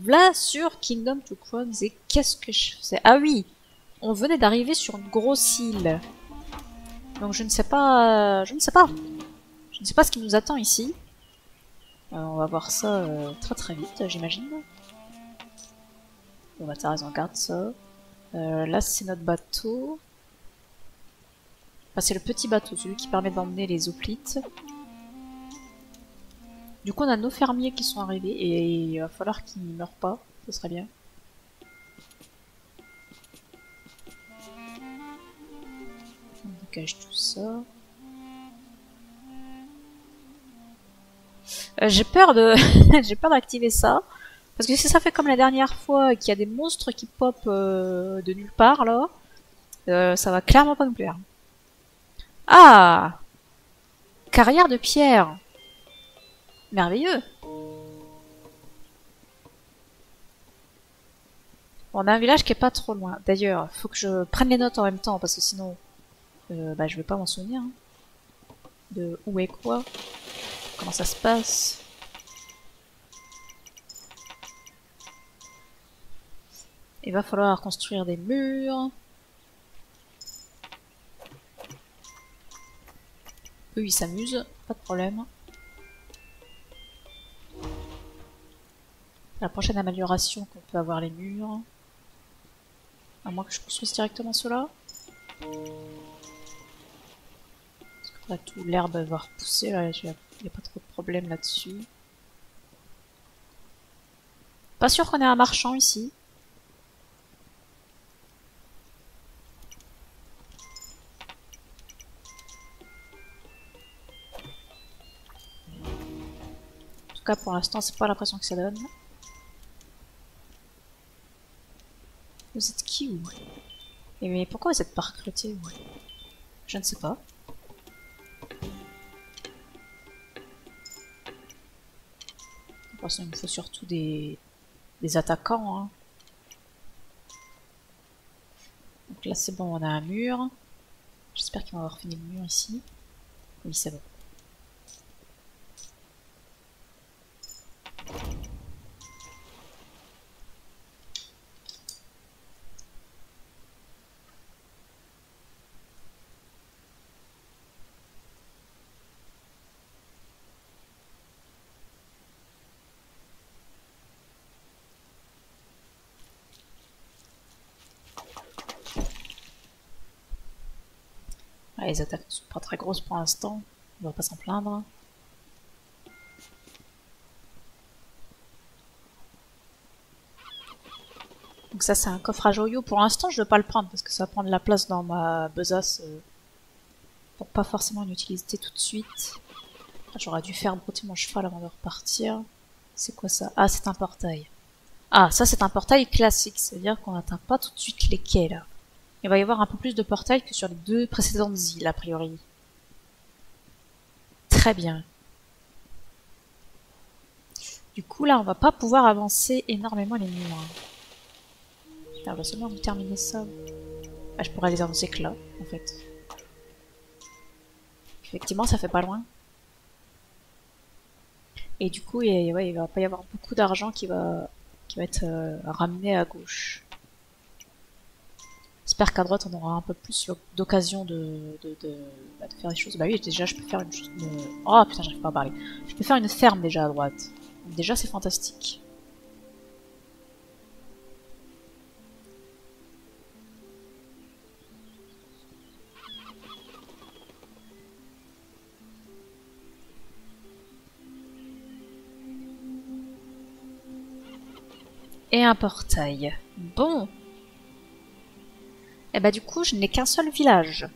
v'là sur Kingdom to Crowns et qu'est-ce que je faisais? Ah oui, on venait d'arriver sur une grosse île. Donc je ne sais pas... Je ne sais pas. Je ne sais pas ce qui nous attend ici. On va voir ça très très vite, j'imagine. Bon bah t'as raison, garde ça. Là c'est notre bateau. Enfin c'est le petit bateau, celui qui permet d'emmener les hoplites. Du coup on a nos fermiers qui sont arrivés et il va falloir qu'ils ne meurent pas, ce serait bien. On dégage tout ça. J'ai peur de... j'ai peur d'activer ça. Parce que si ça fait comme la dernière fois qu'il y a des monstres qui pop de nulle part là, ça va clairement pas nous plaire. Ah! Carrière de pierre! Merveilleux! Bon, on a un village qui est pas trop loin. D'ailleurs, faut que je prenne les notes en même temps parce que sinon, bah, je vais pas m'en souvenir. Hein. De où est quoi, comment ça se passe. Il va falloir construire des murs. Eux, ils s'amusent, pas de problème. La prochaine amélioration qu'on peut avoir les murs. À moins que je construise directement cela. Parce que là, tout l'herbe va repousser, là, il n'y a pas trop de problème là-dessus. Pas sûr qu'on ait un marchand ici. En tout cas, pour l'instant, c'est pas l'impression que ça donne. Vous êtes qui, vous? Et mais pourquoi vous êtes pas recruté, vous? Je ne sais pas. De toute façon, il me faut surtout des attaquants. Hein. Donc là, c'est bon, on a un mur. J'espère qu'ils vont avoir fini le mur ici. Oui, c'est bon. Ah, les attaques ne sont pas très grosses pour l'instant. On va pas s'en plaindre. Donc ça, c'est un coffre à joyaux. Pour l'instant, je ne veux pas le prendre parce que ça va prendre la place dans ma besace. Pour pas forcément l'utiliser tout de suite. J'aurais dû faire brouter mon cheval avant de repartir. C'est quoi ça? Ah, c'est un portail. Ah, ça c'est un portail classique. C'est-à-dire qu'on n'atteint pas tout de suite les quais, là. Il va y avoir un peu plus de portails que sur les deux précédentes îles, a priori. Très bien. Du coup, là, on va pas pouvoir avancer énormément les murs. On va seulement terminer ça. Ah, je pourrais les avancer que là, en fait. Effectivement, ça fait pas loin. Et du coup, il va pas y avoir beaucoup d'argent qui va être ramené à gauche. J'espère qu'à droite, on aura un peu plus d'occasion de faire des choses. Bah oui, déjà, je peux faire une chose... Oh putain, j'arrive pas à parler. Je peux faire une ferme déjà à droite. Donc, déjà, c'est fantastique. Et un portail. Bon. Et bah du coup, je n'ai qu'un seul village.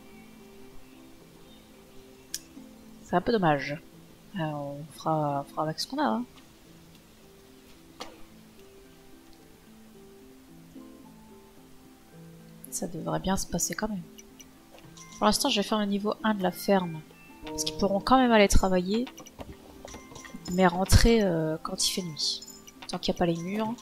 C'est un peu dommage. On fera avec ce qu'on a. Hein. Ça devrait bien se passer quand même. Pour l'instant, je vais faire le niveau 1 de la ferme. Parce qu'ils pourront quand même aller travailler. Mais rentrer quand il fait nuit. Tant qu'il n'y a pas les murs.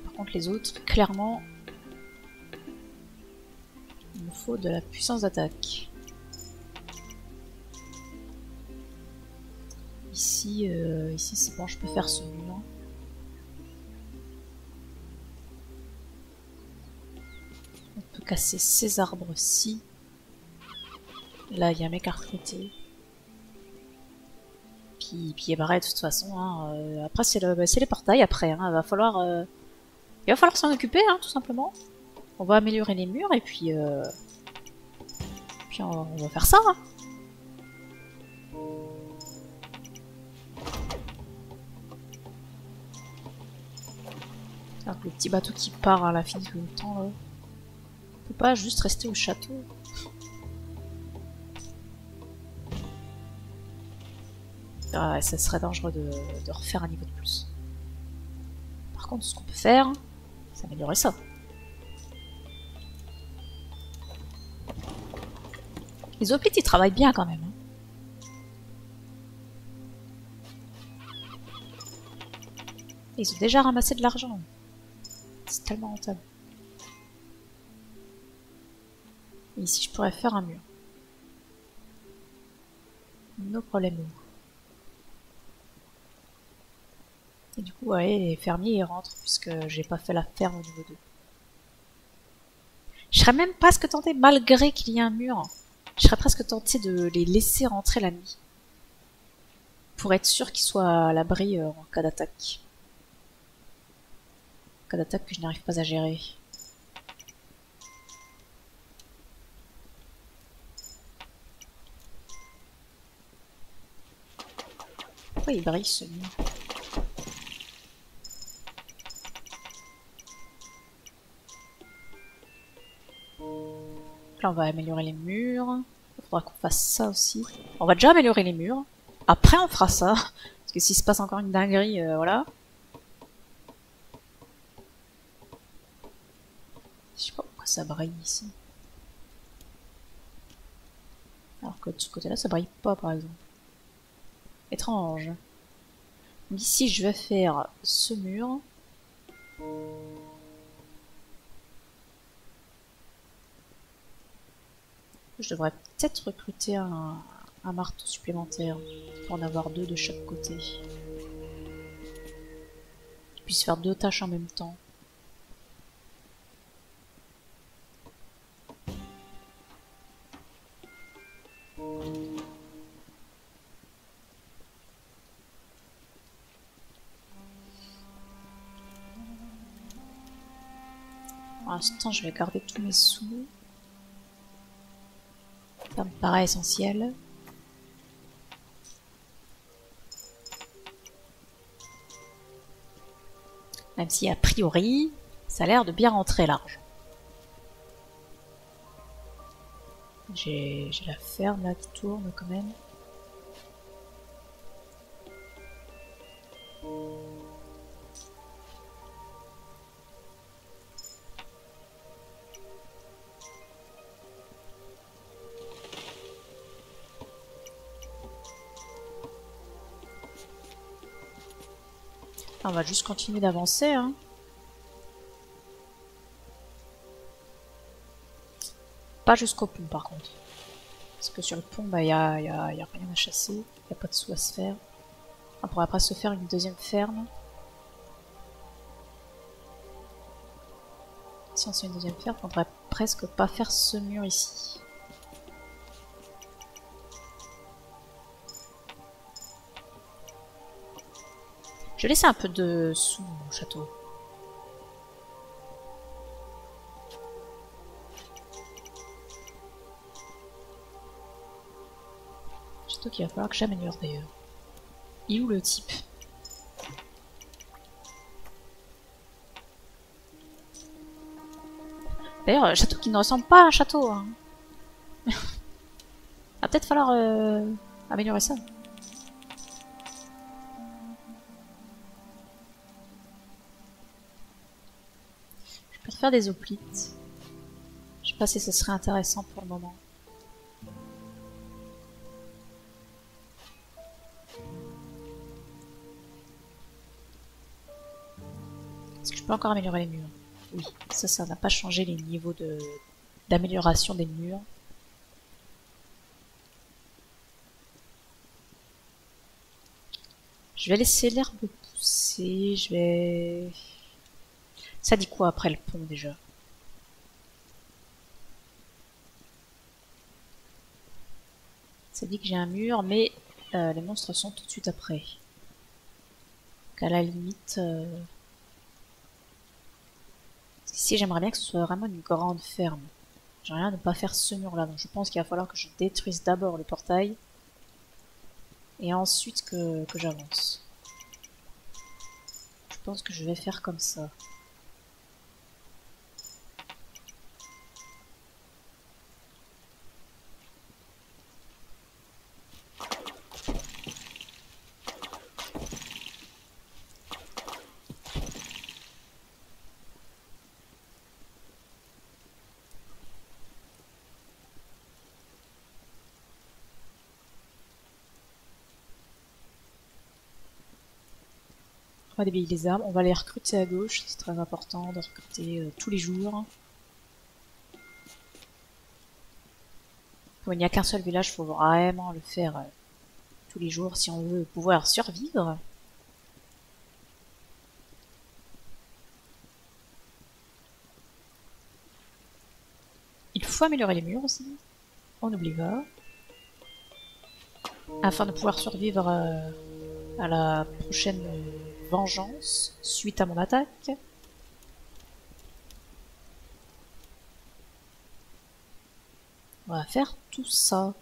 Par contre, les autres, clairement, il nous faut de la puissance d'attaque. ici. Ici, c'est bon, je peux faire ce mur. On peut casser ces arbres-ci. Là, il y a un mec à recruter. Puis pareil, de toute façon. Hein, après, c'est les portails. Après, hein, il va falloir s'en occuper, hein, tout simplement. On va améliorer les murs et puis on va faire ça. Hein. Alors que le petit bateau qui part à l'infini tout le temps, là. On peut pas juste rester au château. Ah, ça serait dangereux de refaire un niveau de plus. Par contre, ce qu'on peut faire, c'est améliorer ça. Les hoplites, ils travaillent bien quand même. Hein. Ils ont déjà ramassé de l'argent. C'est tellement rentable. Et ici, je pourrais faire un mur. No problème. Et du coup, ouais, les fermiers ils rentrent puisque j'ai pas fait la ferme au niveau 2. Je serais même presque tentée, malgré qu'il y ait un mur, je serais presque tentée de les laisser rentrer la nuit. Pour être sûr qu'ils soient à l'abri en cas d'attaque. En cas d'attaque que je n'arrive pas à gérer. Pourquoi il brille ce mur ? Là, on va améliorer les murs. Il faudra qu'on fasse ça aussi. On va déjà améliorer les murs. Après, on fera ça. Parce que s'il se passe encore une dinguerie, voilà. Je sais pas pourquoi ça brille ici. Alors que de ce côté-là, ça brille pas, par exemple. Étrange. Donc ici, je vais faire ce mur. Je devrais peut-être recruter un marteau supplémentaire pour en avoir 2 de chaque côté. Je puisse faire 2 tâches en même temps. Pour l'instant, je vais garder tous mes sous. Ça me paraît essentiel. Même si a priori, ça a l'air de bien rentrer l'argent. J'ai la ferme là qui tourne quand même. On va juste continuer d'avancer, hein. Pas jusqu'au pont par contre. Parce que sur le pont, bah, y a rien à chasser. Y a pas de sous à se faire. On pourrait après se faire une deuxième ferme. Si on se fait une deuxième ferme, on pourrait presque pas faire ce mur ici. Je vais laisser un peu de sous au château. Château qu'il va falloir que j'améliore d'ailleurs. Il est où le type? D'ailleurs, un château qui ne ressemble pas à un château. Hein. Va peut-être falloir améliorer ça. Je peux refaire des hoplites. Je sais pas si ce serait intéressant pour le moment. Est-ce que je peux encore améliorer les murs? Oui, ça n'a pas changé les niveaux d'amélioration des murs. Je vais laisser l'herbe pousser, je vais... Ça dit quoi après le pont déjà? Ça dit que j'ai un mur, mais les monstres sont tout de suite après. Donc à la limite... Ici j'aimerais bien que ce soit vraiment une grande ferme. J'aimerais bien ne pas faire ce mur là, donc je pense qu'il va falloir que je détruise d'abord le portail. Et ensuite que j'avance. Je pense que je vais faire comme ça. On va déblayer les armes, on va les recruter à gauche, c'est très important de recruter tous les jours. Bon, il n'y a qu'un seul village, il faut vraiment le faire tous les jours si on veut pouvoir survivre. Il faut améliorer les murs aussi, on n'oublie pas. Afin de pouvoir survivre à la prochaine vengeance suite à mon attaque. On va faire tout ça.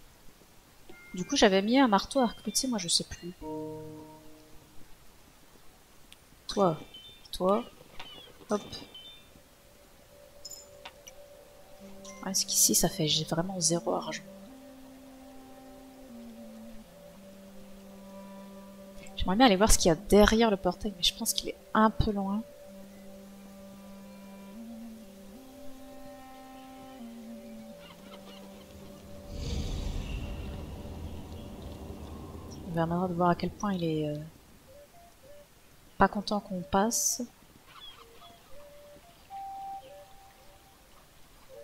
Du coup, j'avais mis un marteau à recruter, moi je sais plus. Toi, toi, hop. Est-ce qu'ici ça fait j'ai vraiment 0 argent. J'aimerais bien aller voir ce qu'il y a derrière le portail, mais je pense qu'il est un peu loin. On va maintenant de voir à quel point il est pas content qu'on passe.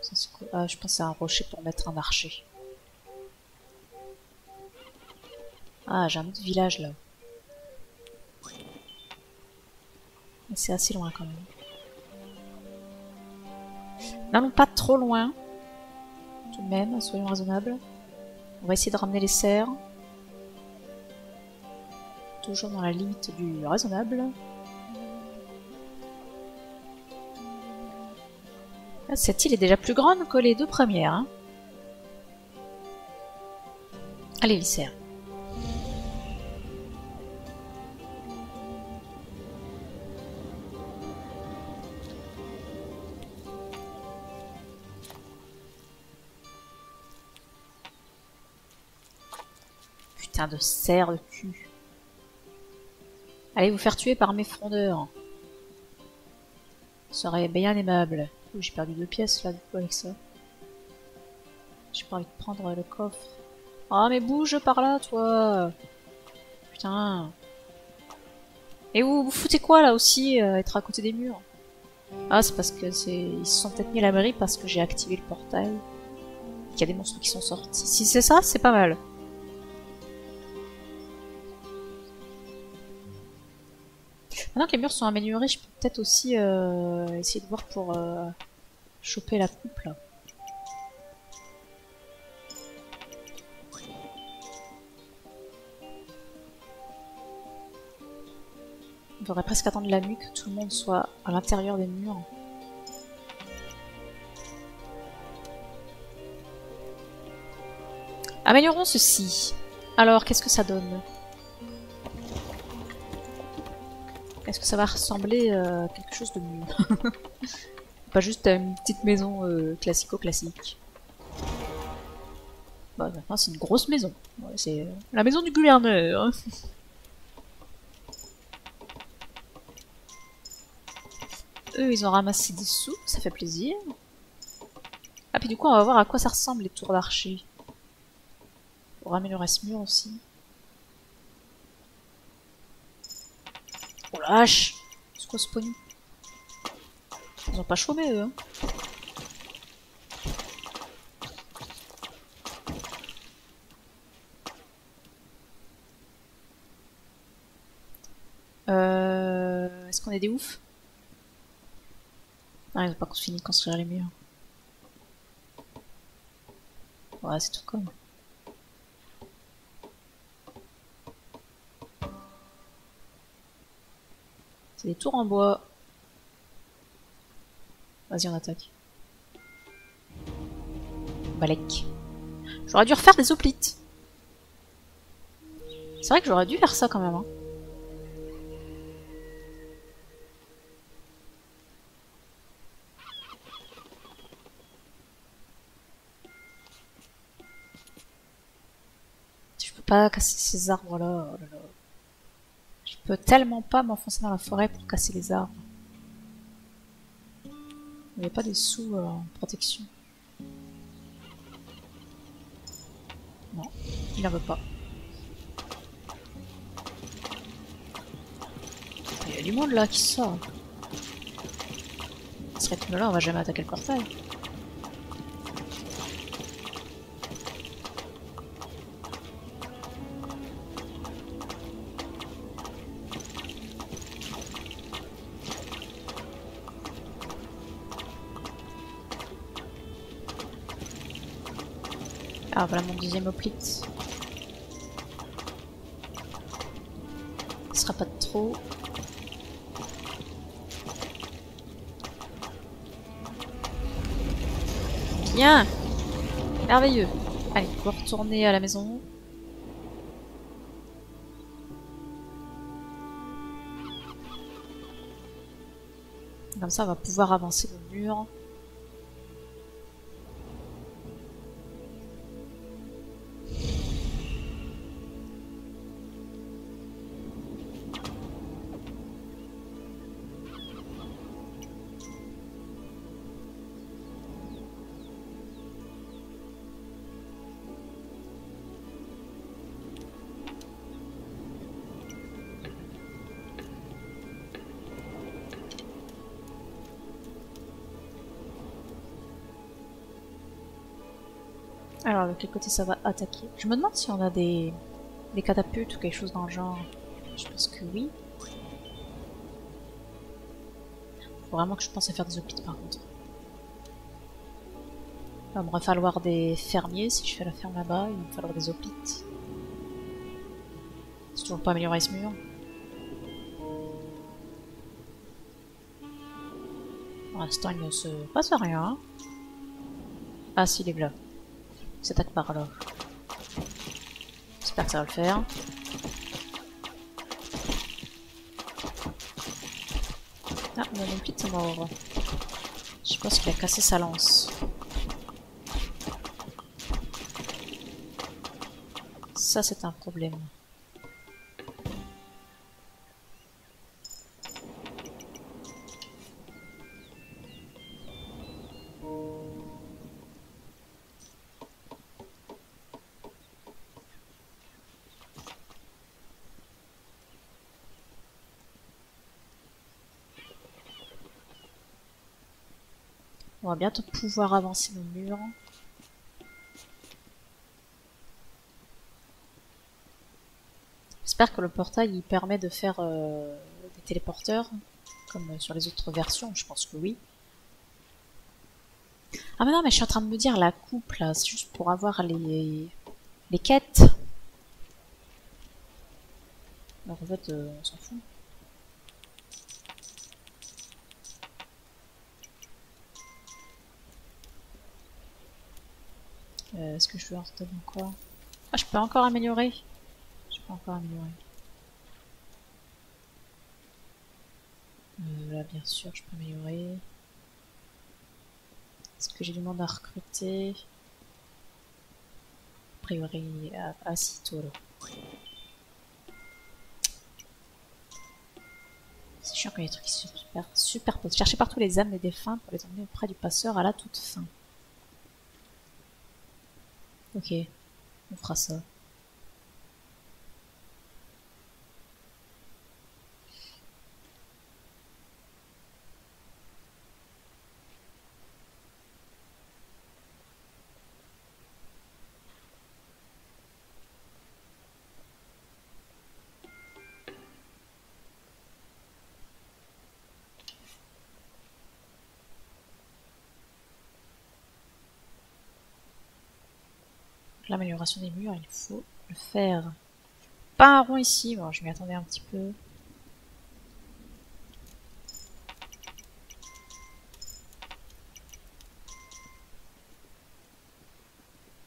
Ça, quoi? Ah, je pense que c'est un rocher pour mettre un archer. Ah, j'ai un autre village là. Mais c'est assez loin quand même. N'allons pas trop loin. Tout de même, soyons raisonnables. On va essayer de ramener les cerfs. Toujours dans la limite du raisonnable. Ah, cette île est déjà plus grande que les 2 premières. Hein. Allez, les cerfs. Putain de cerf de cul. Allez vous faire tuer par mes frondeurs. Ce serait bien aimable. J'ai perdu 2 pièces là du coup avec ça. J'ai pas envie de prendre le coffre. Ah mais bouge par là toi. Putain. Et vous foutez quoi là aussi être à côté des murs? Ah c'est parce que ils se sont peut-être mis à l'abri parce que j'ai activé le portail. Il y a des monstres qui sont sortis. Si c'est ça, c'est pas mal. Maintenant que les murs sont améliorés, je peux peut-être aussi essayer de voir pour choper la coupe là. On devrait presque attendre la nuit que tout le monde soit à l'intérieur des murs. Améliorons ceci. Alors, qu'est-ce que ça donne? Est-ce que ça va ressembler à quelque chose de mieux? Pas juste à une petite maison classico-classique. Bah maintenant c'est une grosse maison. Ouais, c'est la maison du gouverneur. Eux ils ont ramassé des sous, ça fait plaisir. Ah puis du coup on va voir à quoi ça ressemble les tours d'archer. Pour améliorer ce mur aussi. Oh la vache! C'est quoi ce pognon? Ils ont pas chômé eux hein. Est-ce qu'on est des oufs? Ah, ils ont pas fini de construire les murs. Ouais, c'est tout comme. C'est des tours en bois. Vas-y, on attaque. Balek. J'aurais dû refaire des hoplites. C'est vrai que j'aurais dû faire ça quand même. Hein. Je peux pas casser ces arbres là. Oh là là. Je peux tellement pas m'enfoncer dans la forêt pour casser les arbres. Il n'y a pas des sous en protection. Non, il n'en veut pas. Il y a du monde là qui sort. Ce rythme-là, on va jamais attaquer le portail. Ah, voilà mon deuxième hoplite. Ce sera pas de trop. Bien! Merveilleux! Allez, on va retourner à la maison. Comme ça, on va pouvoir avancer le mur. Alors, de quel côté ça va attaquer? Je me demande si on a des catapultes ou quelque chose dans le genre. Je pense que oui. Faut vraiment que je pense à faire des hoplites par contre. Il va me falloir des fermiers si je fais la ferme là-bas. Il va me falloir des hoplites. C'est toujours pas améliorer ce mur. Pour l'instant, il ne se passe rien. Ah si, il est là. Il s'attaque par là. J'espère que ça va le faire. Ah, mon hoplite est mort. Je pense qu'il a cassé sa lance. Ça, c'est un problème. On va bientôt pouvoir avancer nos murs. J'espère que le portail il permet de faire des téléporteurs, comme sur les autres versions, je pense que oui. Ah mais non, mais je suis en train de me dire, la coupe là, c'est juste pour avoir les quêtes. Alors en fait, on s'en fout. Est-ce que je veux en donner encore? Ah, je peux encore améliorer. Je peux encore améliorer. Là, bien sûr, je peux améliorer. Est-ce que j'ai du monde à recruter? A priori, à Sito, là. C'est chiant quand il y a des trucs qui se superposent. Cherchez partout les âmes des défunts pour les emmener auprès du passeur à la toute fin. Ok, on fera ça. L'amélioration des murs, il faut le faire. Pas un rond ici, bon je m'y attendais un petit peu.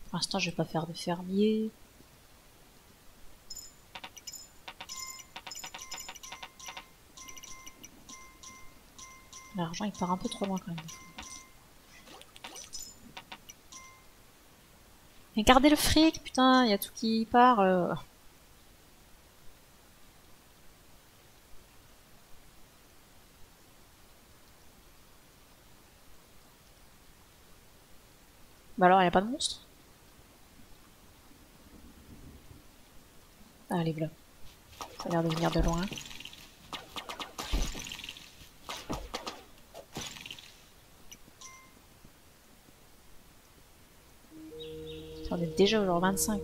Pour l'instant je vais pas faire de fermier. L'argent il part un peu trop loin quand même. Mais gardez le fric, putain, il y a tout qui part. Bah alors, il n'y a pas de monstre? Ah, allez, voilà. Ça a l'air de venir de loin. On est déjà au jour 25.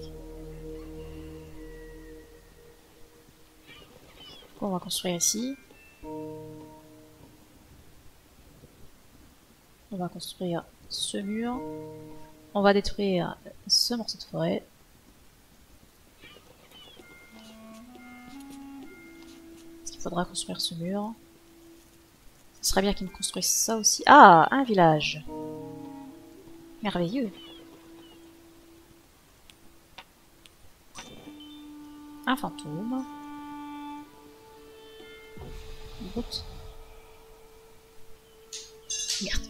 Bon, on va construire ici. On va construire ce mur. On va détruire ce morceau de forêt. Parce qu'il faudra construire ce mur. Ce serait bien qu'ils me construisent ça aussi. Ah, un village. Merveilleux. Un fantôme. Une route. Merde.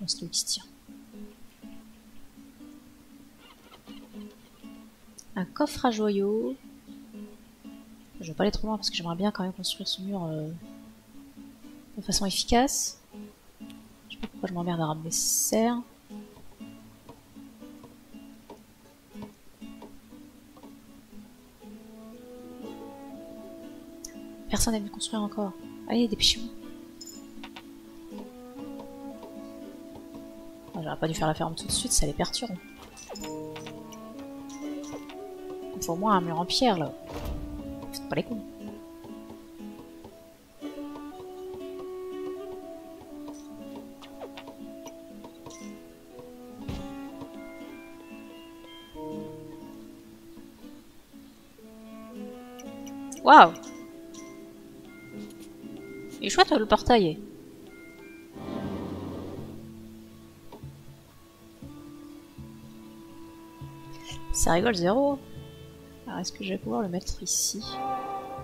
On se le tient. Un coffre à joyaux. Je vais pas aller trop loin parce que j'aimerais bien quand même construire ce mur de façon efficace. Je sais pas pourquoi je m'emmerde à ramener ces serres. Personne n'est venu construire encore. Allez, dépêchez-vous. Oh, j'aurais pas dû faire la ferme tout de suite, ça les perturbe. Il faut au moins un mur en pierre là. Faites pas les cons. Waouh! Il est chouette le portail. Ça rigole zéro. Alors est-ce que je vais pouvoir le mettre ici?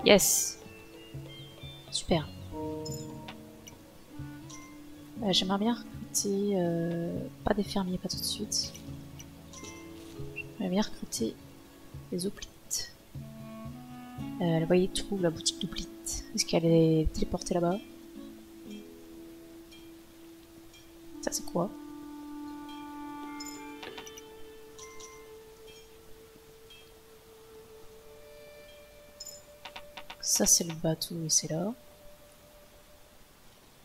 Yes! Super. J'aimerais bien recruter... pas des fermiers, pas tout de suite. J'aimerais bien recruter des hoplites. Elle voyait tout, la boutique d'hoplites. Est-ce qu'elle est téléportée là-bas? Ça c'est quoi? Ça c'est le bateau et c'est là.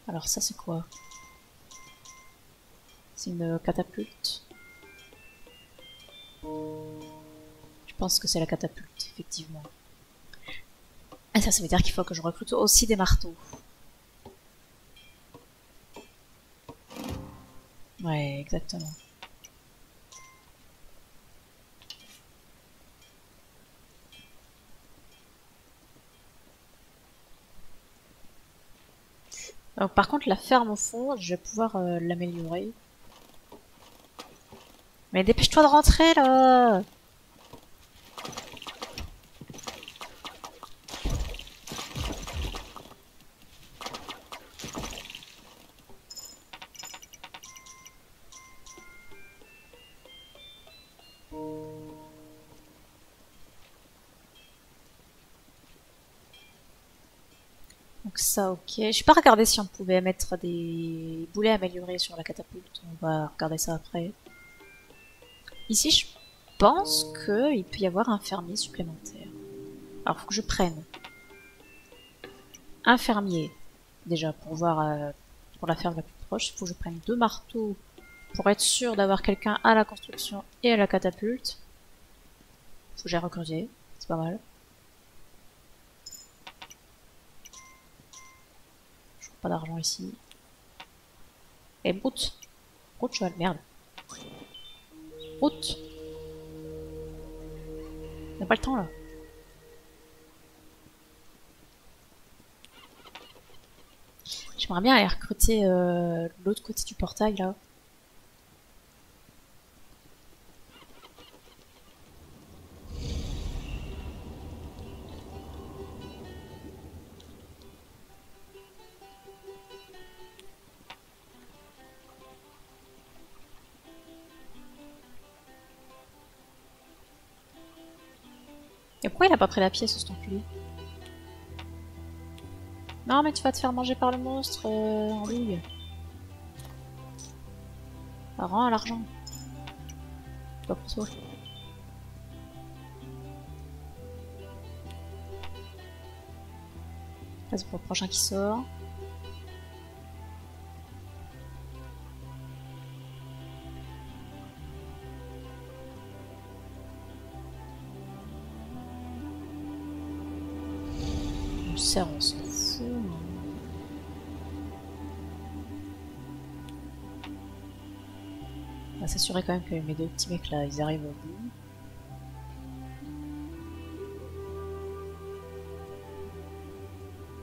Alors ça c'est quoi? C'est une catapulte. Je pense que c'est la catapulte, effectivement. Et ça veut dire qu'il faut que je recrute aussi des marteaux. Ouais, exactement. Donc, par contre, la ferme au fond, je vais pouvoir l'améliorer. Mais dépêche-toi de rentrer là! Donc ça, ok. Je n'ai pas regardé si on pouvait mettre des boulets améliorés sur la catapulte. On va regarder ça après. Ici, je pense qu'il peut y avoir un fermier supplémentaire. Alors, faut que je prenne un fermier, déjà, pour voir pour la ferme la plus proche. Il faut que je prenne 2 marteaux pour être sûr d'avoir quelqu'un à la construction et à la catapulte. Faut que j'aille recruter, c'est pas mal. Je trouve pas d'argent ici. Et Brute. Brute cheval, merde. Brute. On n'a pas le temps là. J'aimerais bien aller recruter l'autre côté du portail là. Et pourquoi il a pas pris la pièce, cet enculé? Non mais tu vas te faire manger par le monstre en douille. Rends l'argent. Pas pour toi. Là, c'est pour le prochain qui sort. On sert, on s'en fout. On va s'assurer quand même que mes deux petits mecs là, ils arrivent au bout.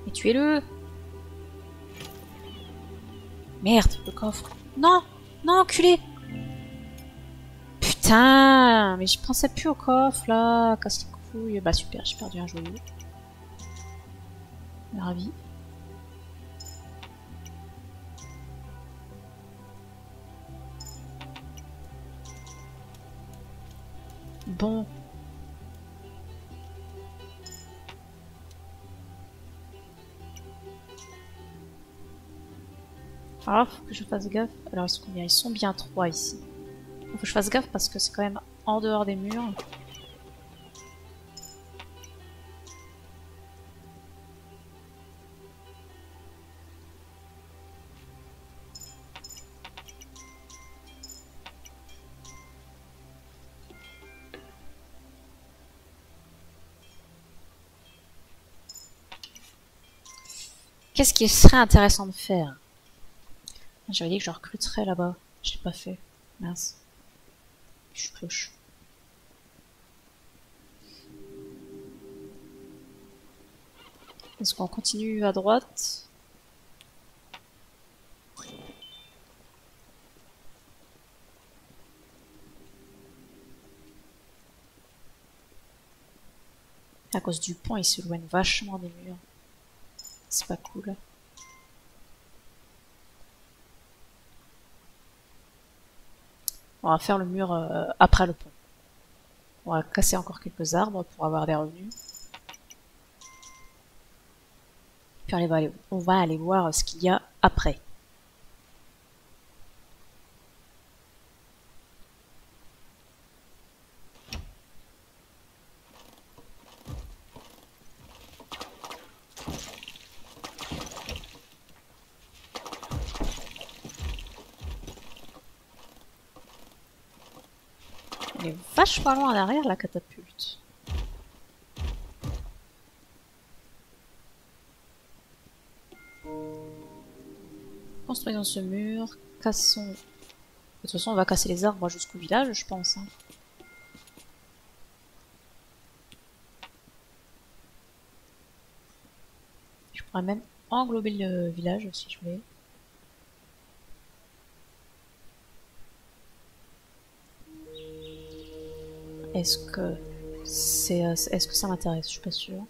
Mais tuez-le! Merde, le coffre. Non! Non, enculé! Putain! Mais je pensais plus au coffre là, casse les couilles. Bah super, j'ai perdu un joyau. Ravi. Bon. Alors, faut que je fasse gaffe. Alors, ils sont combien? Ils sont bien 3 ici. Faut que je fasse gaffe parce que c'est quand même en dehors des murs. Qu'est-ce qui serait intéressant de faire? J'avais dit que je recruterais là-bas. Je l'ai pas fait. Mince. Je suis cloche. Est-ce qu'on continue à droite? À cause du pont, il s'éloigne vachement des murs. C'est pas cool. On va faire le mur après le pont. On va casser encore quelques arbres pour avoir des revenus. Puis on va aller voir ce qu'il y a après. Elle est vachement loin derrière la catapulte. Construisons ce mur, cassons... De toute façon, on va casser les arbres jusqu'au village, je pense. Hein. Je pourrais même englober le village si je voulais. Est-ce que ça m'intéresse? Je suis pas sûre.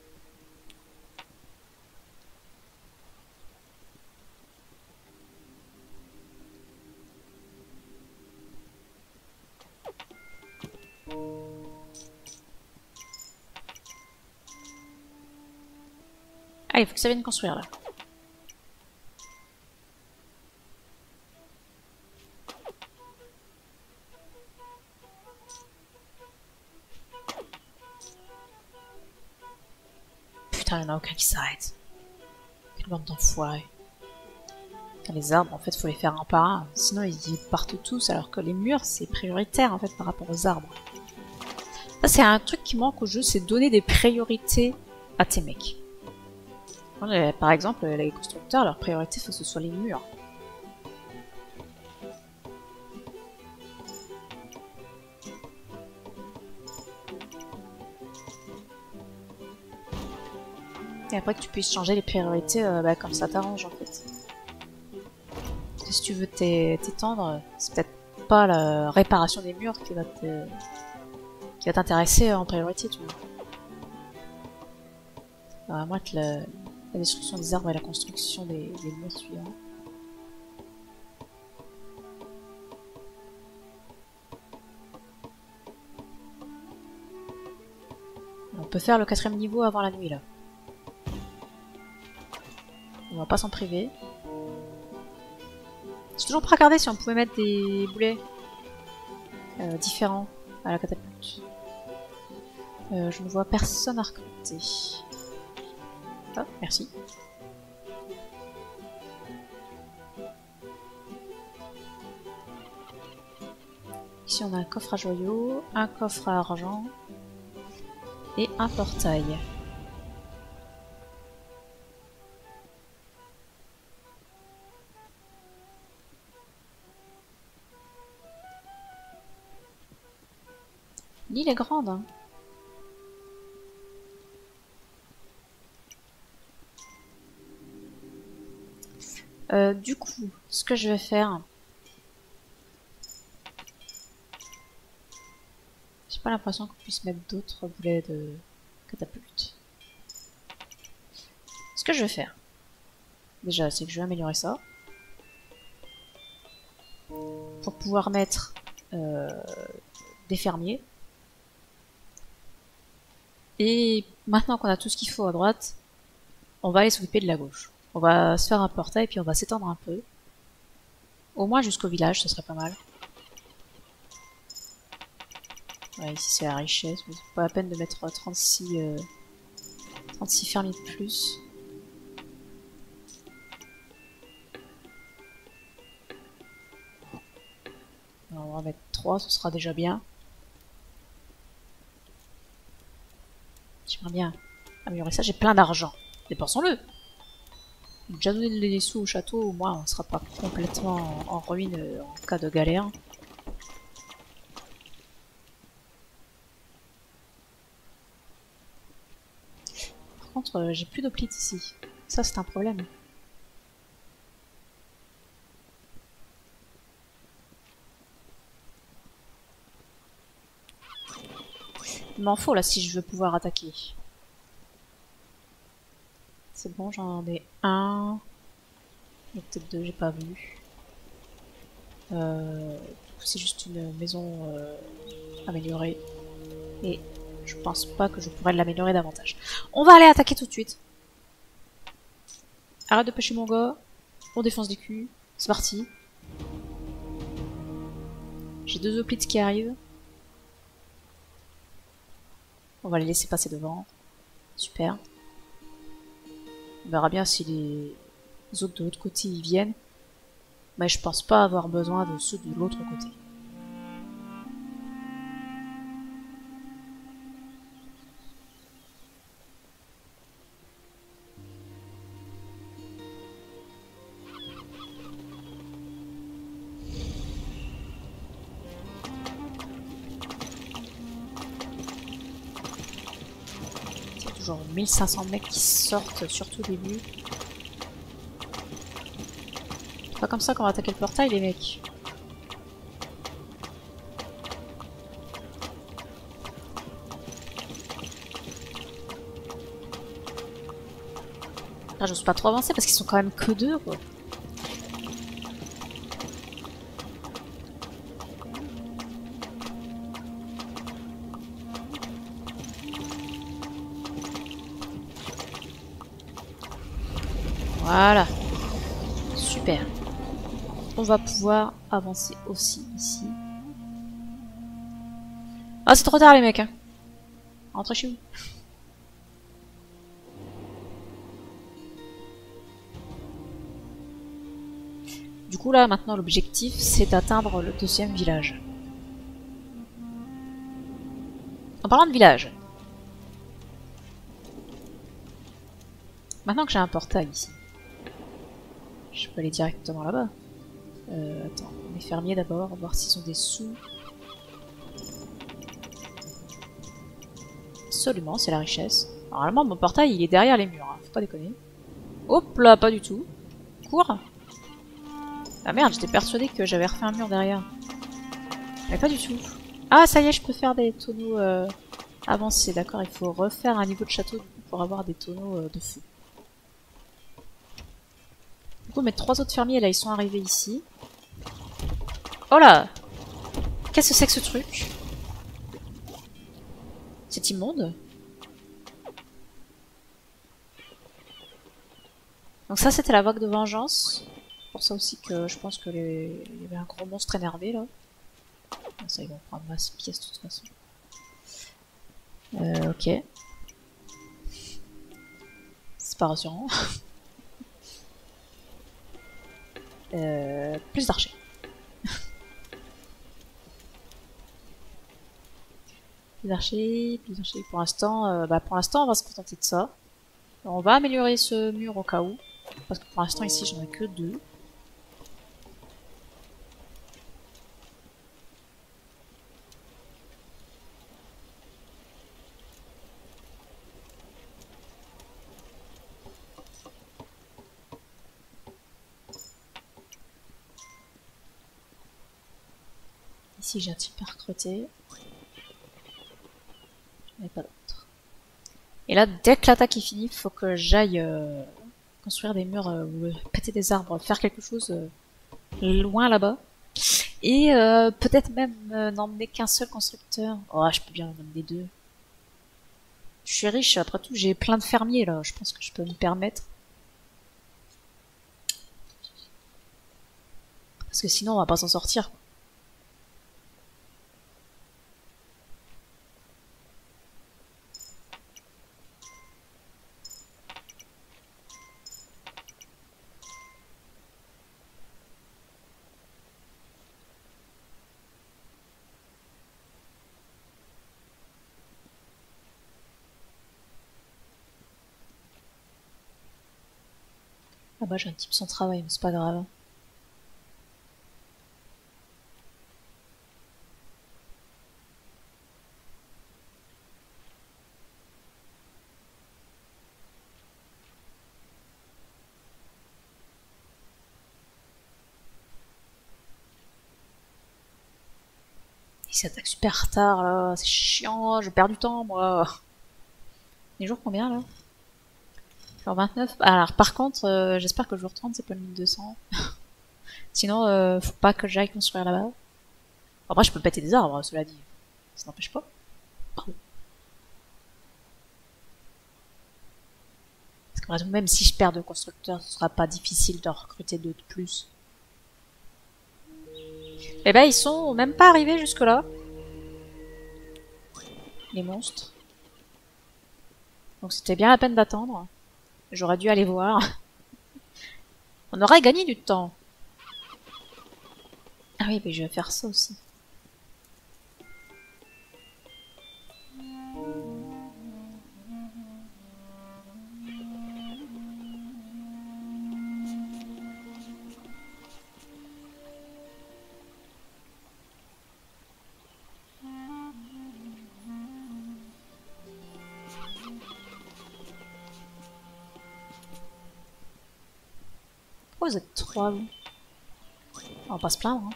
Allez, il faut que ça vienne construire là. Putain, il n'y en a aucun qui s'arrête. Quelle bande d'enfoirés. Les arbres, en fait, faut les faire un par un. Sinon, ils partent tous, alors que les murs, c'est prioritaire, en fait, par rapport aux arbres. Ça, c'est un truc qui manque au jeu, c'est donner des priorités à tes mecs. Par exemple, les constructeurs, leur priorité, faut que ce soit les murs. Et après que tu puisses changer les priorités bah, comme ça t'arrange en fait. Si tu veux t'étendre, c'est peut-être pas la réparation des murs qui va t'intéresser en priorité, tu vois. Alors, à moins que la destruction des arbres et la construction des murs suivants. On peut faire le 4ème niveau avant la nuit là. On va pas s'en priver. J'ai toujours pas regardé si on pouvait mettre des boulets différents à la catapulte. Je ne vois personne à recruter. Ah, merci. Ici on a un coffre à joyaux, un coffre à argent et un portail. L'île est grande, hein. Du coup, ce que je vais faire... J'ai pas l'impression qu'on puisse mettre d'autres boulets de catapulte. Ce que je vais faire, déjà, c'est que je vais améliorer ça. Pour pouvoir mettre des fermiers. Et maintenant qu'on a tout ce qu'il faut à droite, on va aller s'occuper de la gauche. On va se faire un portail, puis on va s'étendre un peu. Au moins jusqu'au village, ce serait pas mal. Ouais, ici c'est la richesse, mais c'est pas la peine de mettre 36 fermiers de plus. Alors, on va mettre 3, ce sera déjà bien. J'aimerais bien améliorer ça, j'ai plein d'argent. Dépensons-le! J'ai déjà donné des sous au château, au moins on sera pas complètement en ruine en cas de galère. Par contre, j'ai plus d'hoplites ici. Ça c'est un problème. Il m'en faut là si je veux pouvoir attaquer. C'est bon, j'en ai un. Il y a peut-être 2, j'ai pas vu. C'est juste une maison améliorée. Et je pense pas que je pourrais l'améliorer davantage. On va aller attaquer tout de suite. Arrête de pêcher mon gars. On défonce des culs. C'est parti. J'ai 2 hoplites qui arrivent. On va les laisser passer devant. Super. On verra bien si les autres de l'autre côté y viennent. Mais je pense pas avoir besoin de ceux de l'autre côté. Il y a toujours 1500 mecs qui sortent, surtout au début. C'est pas comme ça qu'on va attaquer le portail, les mecs. Là, j'ose pas trop avancer parce qu'ils sont quand même que 2, quoi. Voilà. Super. On va pouvoir avancer aussi ici. Ah, c'est trop tard les mecs, hein. Rentrez chez vous. Du coup là, maintenant l'objectif c'est d'atteindre le 2e village. En parlant de village. Maintenant que j'ai un portail ici. Je peux aller directement là-bas. Attends, les fermiers d'abord, voir s'ils ont des sous. Absolument, c'est la richesse. Normalement, mon portail, il est derrière les murs. Hein. Faut pas déconner. Hop là, pas du tout. Cours. Ah merde, j'étais persuadée que j'avais refait un mur derrière. Mais pas du tout. Ah, ça y est, je peux faire des tonneaux avancés. D'accord, il faut refaire un niveau de château pour avoir des tonneaux de feu. Du coup, mes 3 autres fermiers, là, ils sont arrivés ici. Oh là! Qu'est-ce que c'est que ce truc? C'est immonde. Donc ça, c'était la vague de vengeance. Pour ça aussi que je pense que il y avait un gros monstre énervé, là. Ça, ils vont prendre masse pièces de toute façon. Ok. C'est pas rassurant. Plus d'archers. Plus d'archers, plus d'archers. Pour l'instant, on va se contenter de ça. Alors, on va améliorer ce mur au cas où. Parce que pour l'instant, ici, j'en ai que 2. Ici, j'ai un type à recruter. Mais pas d'autre. Et là, dès que l'attaque est finie, il faut que j'aille construire des murs ou péter des arbres, faire quelque chose loin là-bas. Et peut-être même n'emmener qu'un seul constructeur. Oh, je peux bien en emmener 2. Je suis riche, après tout, j'ai plein de fermiers là. Je pense que je peux me permettre. Parce que sinon, on va pas s'en sortir. Ah bah, j'ai un type sans travail, mais c'est pas grave. Il s'attaque super tard là, c'est chiant, je perds du temps moi. Les jours combien là? Genre 29. Alors par contre, j'espère que le jour 30 c'est pas le 1200. Sinon, faut pas que j'aille construire là-bas. Après, je peux péter des arbres, cela dit. Ça n'empêche pas. Pardon. Parce que par exemple, même si je perds de constructeurs, ce sera pas difficile de recruter 2 de plus. Eh ben, ils sont même pas arrivés jusque-là. Les monstres. Donc c'était bien la peine d'attendre. J'aurais dû aller voir. On aurait gagné du temps. Ah oui, mais je vais faire ça aussi. Pourquoi vous êtes 3 vous? On va pas se plaindre. Hein.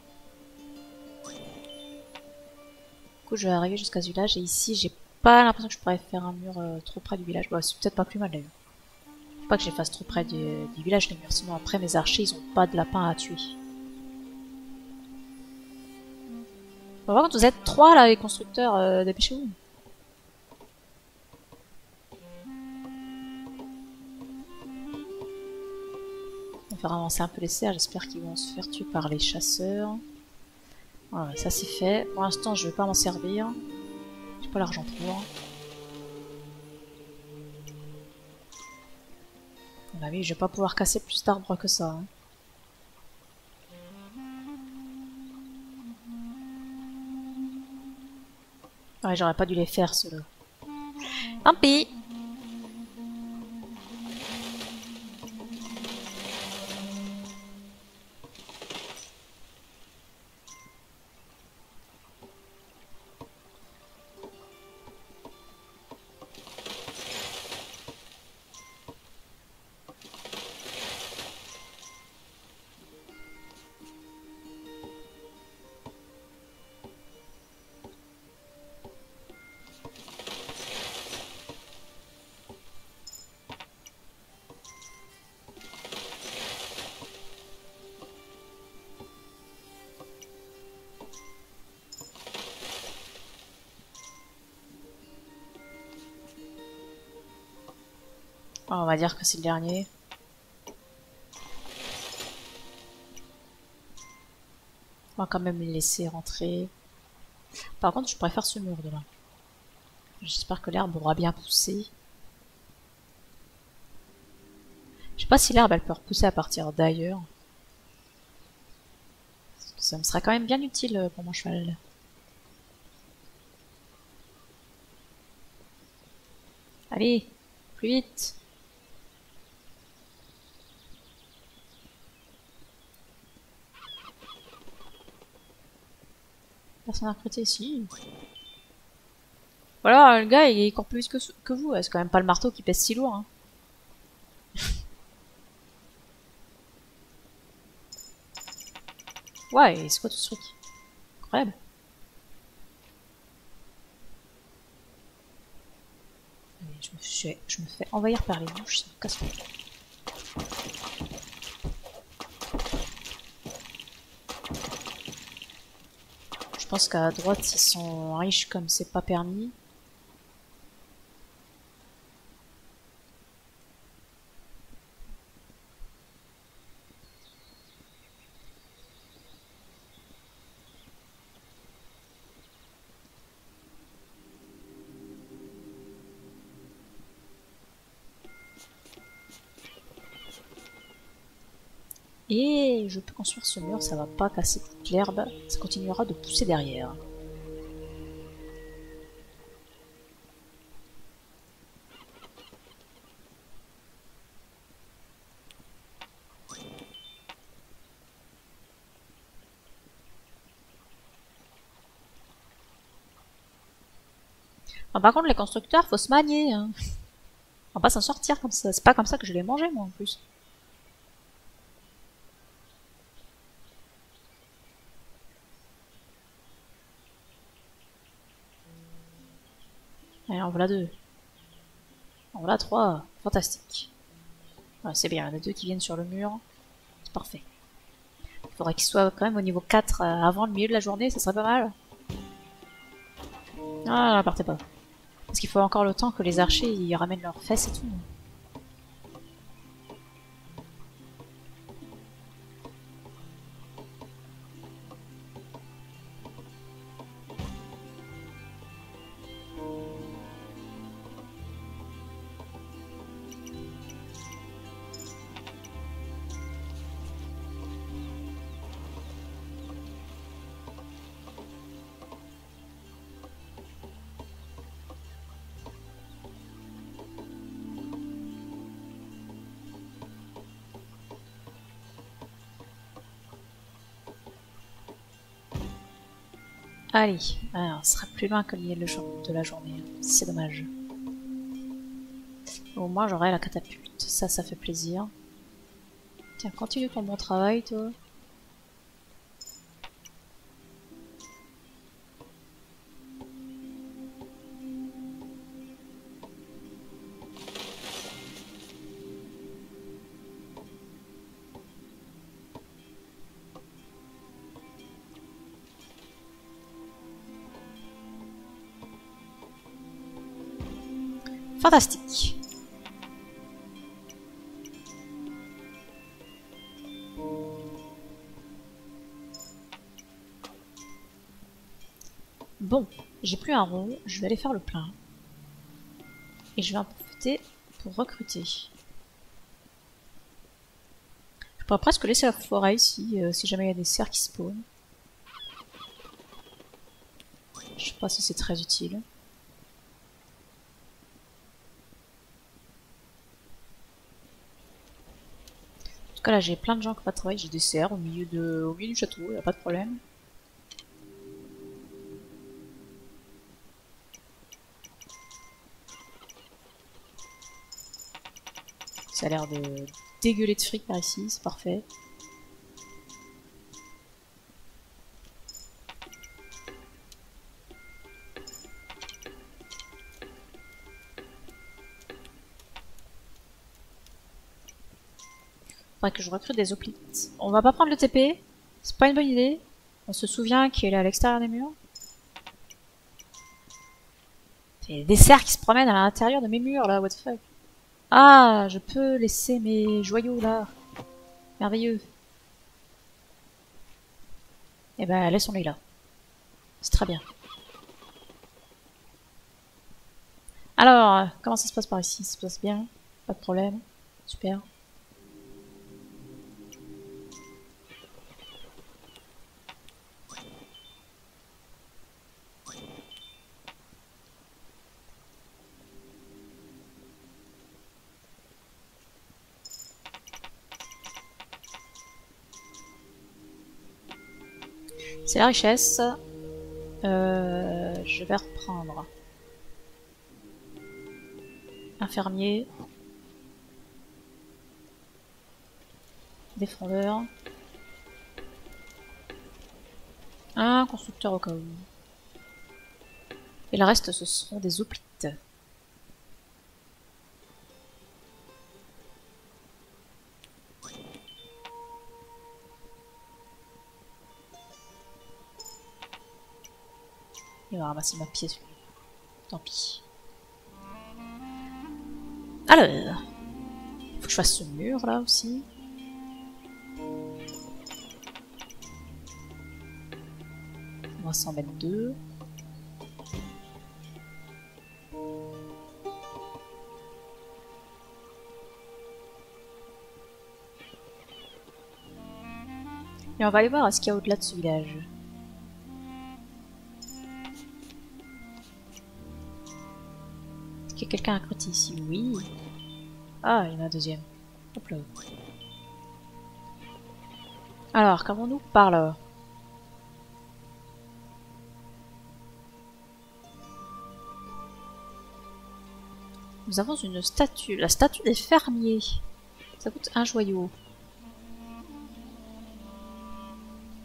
Du coup, je vais arriver jusqu'à ce village et ici, j'ai pas l'impression que je pourrais faire un mur trop près du village. Bah, c'est peut-être pas plus mal d'ailleurs. Faut pas que je les fasse trop près du village les murs, sinon après mes archers ils ont pas de lapin à tuer. On va voir quand vous êtes 3 là les constructeurs, dépêchez-vous. On va faire avancer un peu les cerfs, j'espère qu'ils vont se faire tuer par les chasseurs. Voilà, ça c'est fait. Pour l'instant je vais pas m'en servir. J'ai pas l'argent pour. À mon avis, je vais pas pouvoir casser plus d'arbres que ça. Hein. Ouais, j'aurais pas dû les faire ceux-là. Tant pis. On va dire que c'est le dernier. On va quand même les laisser rentrer. Par contre, je préfère ce mur de là. J'espère que l'herbe aura bien poussé. Je sais pas si l'herbe elle peut repousser à partir d'ailleurs. Ça me serait quand même bien utile pour mon cheval. Allez, plus vite. Personne à recruter ici. Voilà, le gars il court plus vite que vous. C'est quand même pas le marteau qui pèse si lourd. Hein. Ouais, et c'est quoi tout ce truc? Incroyable. Allez, je me fais envahir par les mouches, ça me casse le cœur. Je pense qu'à droite, ils sont riches comme c'est pas permis. Et je peux construire ce mur, ça va pas casser toute l'herbe, ça continuera de pousser derrière. Ah, par contre, les constructeurs, faut se manier. Hein. On va pas s'en sortir comme ça. C'est pas comme ça que je l'ai mangé, moi, en plus. Allez, en voilà 2. En voilà 3. Fantastique. Ouais, c'est bien, il y en a 2 qui viennent sur le mur. C'est parfait. Il faudrait qu'ils soient quand même au niveau 4 avant le milieu de la journée, ça serait pas mal. Ah, là, partez pas. Parce qu'il faut encore le temps que les archers ils ramènent leurs fesses et tout. Allez, alors, ce sera plus loin que le milieu de la journée. C'est dommage. Au moins j'aurai la catapulte. Ça fait plaisir. Tiens, continue ton bon travail, toi. Fantastique. Bon, j'ai plus un rond, je vais aller faire le plein. Et je vais en profiter pour recruter. Je pourrais presque laisser la forêt ici, si jamais il y a des cerfs qui spawnent. Je sais pas si c'est très utile. En tout cas là j'ai plein de gens qui vont travailler, j'ai des cerfs au milieu du château, y a pas de problème. Ça a l'air de dégueuler de fric par ici, c'est parfait. Faudrait que je recrute des hoplites. On va pas prendre le TP, c'est pas une bonne idée. On se souvient qu'il est à l'extérieur des murs. Il y a des cerfs qui se promènent à l'intérieur de mes murs là, what the fuck. Ah, je peux laisser mes joyaux là. Merveilleux. Eh ben, laissons-les là. C'est très bien. Alors, comment ça se passe par ici? Ça se passe bien? Pas de problème? Super. C'est la richesse. Je vais reprendre un fermier, des frondeurs, un constructeur au cas où. Et le reste, ce seront des hoplites. Il va ramasser ma pièce. Tant pis. Alors, faut que je fasse ce mur là aussi. On va s'en mettre deux. Et on va aller voir ce qu'il y a au-delà de ce village. Est-ce qu'il y a quelqu'un à côté ici? Oui. Ah, il y en a un deuxième. Hop là. Alors, qu'avons-nous par là? Nous avons une statue. La statue des fermiers. Ça coûte un joyau.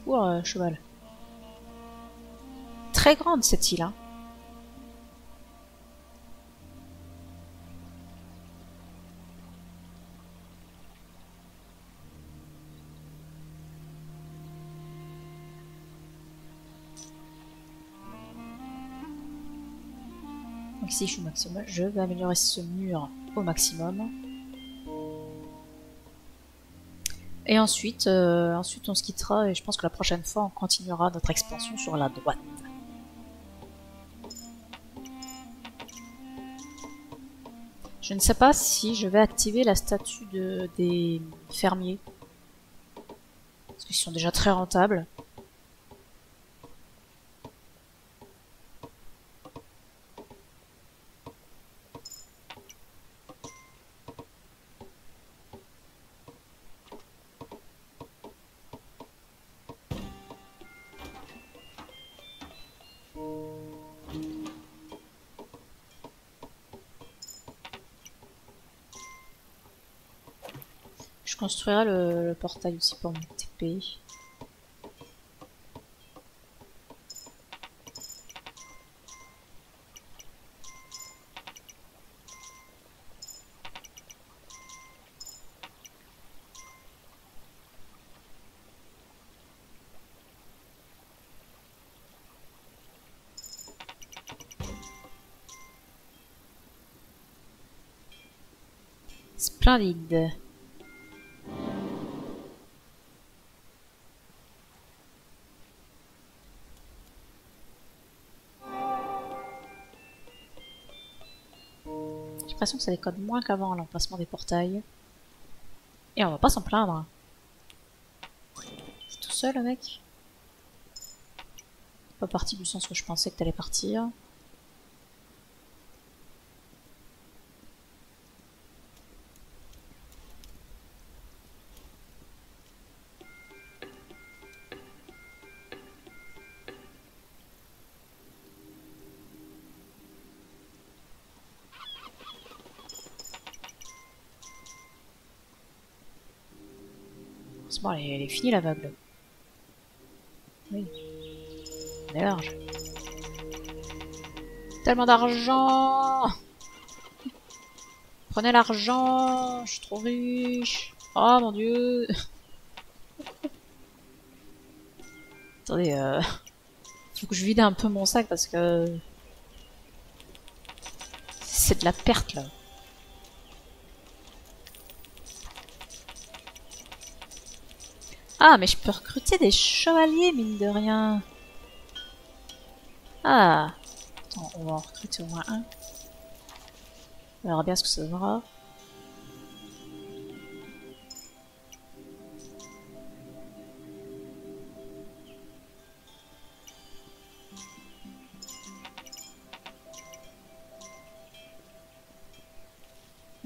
Ouah, cheval. Très grande cette île, hein. Donc ici je suis au maximum. Je vais améliorer ce mur au maximum. Et ensuite, ensuite on se quittera et je pense que la prochaine fois on continuera notre expansion sur la droite. Je ne sais pas si je vais activer la statue des fermiers. Parce qu'ils sont déjà très rentables. Je construirai le portail aussi pour mon TP. Splendide. J'ai l'impression que ça déconne moins qu'avant l'emplacement des portails. Et on va pas s'en plaindre. C'est tout seul le mec. Pas parti du sens où je pensais que t'allais partir. C'est bon, elle est finie la vague là. Oui. On est large. Tellement d'argent! Prenez l'argent! Je suis trop riche! Oh mon dieu! Attendez, faut que je vide un peu mon sac parce que c'est de la perte là. Ah, mais je peux recruter des chevaliers, mine de rien. Ah. Attends, on va en recruter au moins un. On verra bien ce que ça donnera.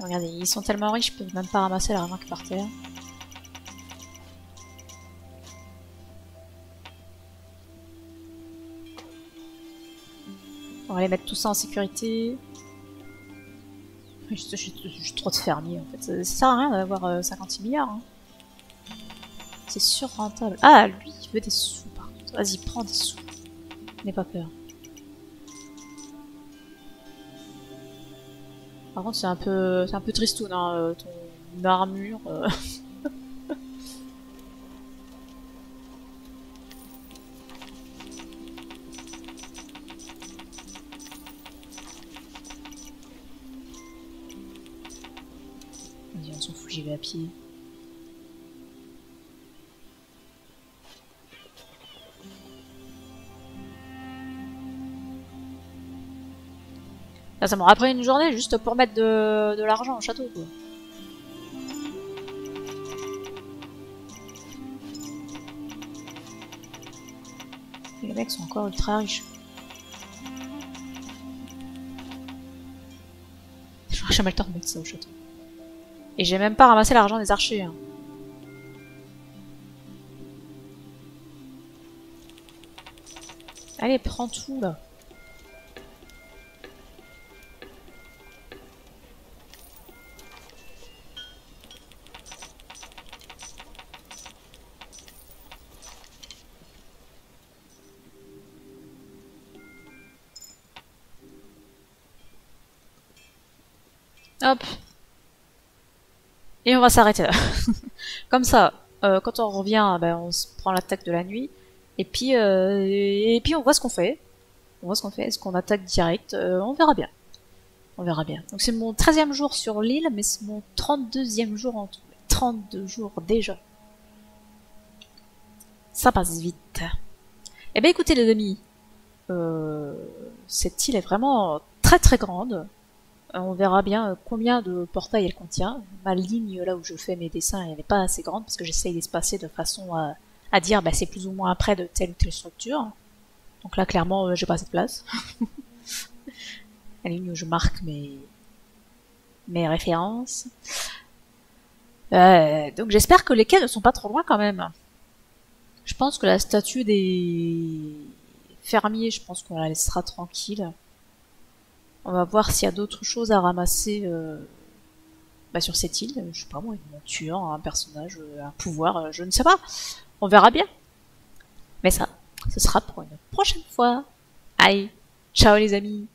Regardez, ils sont tellement riches, je peux même pas ramasser la remarque par terre. On va les mettre tout ça en sécurité. J'ai trop de fermiers en fait. Ça sert à rien d'avoir 56 milliards. Hein. C'est sûr rentable. Ah, lui, il veut des sous par contre. Vas-y, prends des sous. N'aie pas peur. Par contre, c'est un peu tristoun, hein, ton armure. Vas-y, on s'en fout, j'y vais à pied. Là, ça m'aura pris une journée juste pour mettre de l'argent au château, quoi. Et les mecs sont encore ultra riches. J'aurais jamais le temps de mettre ça au château. Et j'ai même pas ramassé l'argent des archers. Hein. Allez, prends tout, là. Hop. Et on va s'arrêter là. Comme ça, quand on revient, ben, on se prend l'attaque de la nuit. Et puis on voit ce qu'on fait. On voit ce qu'on fait. Est-ce qu'on attaque direct? On verra bien. On verra bien. Donc c'est mon 13e jour sur l'île, mais c'est mon 32e jour en tout. 32 jours déjà. Ça passe vite. Eh ben écoutez les amis, cette île est vraiment très très grande. On verra bien combien de portails elle contient. Ma ligne là où je fais mes dessins, elle n'est pas assez grande parce que j'essaye d'espacer de façon à dire bah, c'est plus ou moins près de telle ou telle structure. Donc là clairement j'ai pas assez de place. La ligne où je marque mes références. Donc j'espère que les quais ne sont pas trop loin quand même. Je pense que la statue des fermiers, je pense qu'on la laissera tranquille. On va voir s'il y a d'autres choses à ramasser bah, sur cette île. Je sais pas moi, une monture, un personnage, un pouvoir, je ne sais pas. On verra bien. Mais ça, ce sera pour une prochaine fois. Allez, ciao les amis.